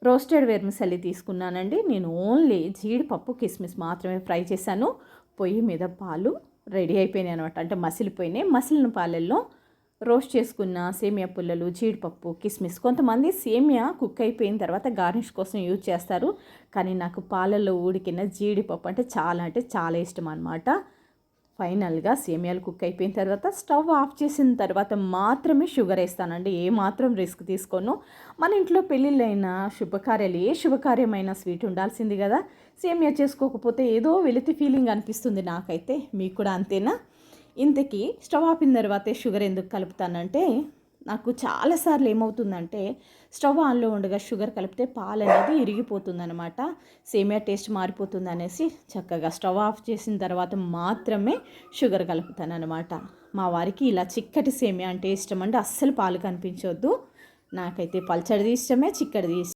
Roasted vermicelli తీసుకున్నానండి. నేను only జీడిపప్పు కిస్మిస్ మాత్రమే ఫ్రై చేశాను. పొయ్యి మీద పాలు రెడీ అయిపోయినాయి అనమాట. అంటే మసిలిపోయినాయి. మసిలిన పాలల్లో రోస్ట్ చేసుకున్న సేమియా పుల్లలు, జీడిపప్పు, కిస్మిస్. కొంతమంది సేమియా కుక్ అయిపోయిన తర్వాత గార్నిష్ కోసం యూజ్ చేస్తారు. కానీ నాకు పాలల్లో ఉడికిన జీడిపప్పు అంటే చాలా ఇష్టం అనమాట. ఫైనల్గా సేమియాలు కుక్ అయిపోయిన తర్వాత స్టవ్ ఆఫ్ చేసిన తర్వాత మాత్రమే షుగర్ వేస్తానండి. ఏ మాత్రం రిస్క్ తీసుకోను. మన ఇంట్లో పెళ్ళిళ్ళైనా శుభకార్యాలు, ఏ శుభకార్యమైనా స్వీట్ ఉండాల్సింది కదా. సేమియా చేసుకోకపోతే ఏదో వెలితి ఫీలింగ్ అనిపిస్తుంది నాకైతే. మీకు కూడా అంతేనా? ఇంతకీ స్టవ్ ఆపిన తర్వాతే షుగర్ ఎందుకు కలుపుతానంటే, నాకు చాలాసార్లు ఏమవుతుందంటే స్టవ్ ఆన్లో ఉండగా షుగర్ కలిపితే పాలు అనేది ఇరిగిపోతుందనమాట. సేమియా టేస్ట్ మారిపోతుంది అనేసి చక్కగా స్టవ్ ఆఫ్ చేసిన తర్వాత మాత్రమే షుగర్ కలుపుతానమాట. మా వారికి ఇలా చిక్కటి సేమియా అంటే ఇష్టం అండి. అస్సలు పాలు కనిపించొద్దు. నాకైతే పల్చడిది ఇష్టమే, చిక్కడిది ఇష్టం.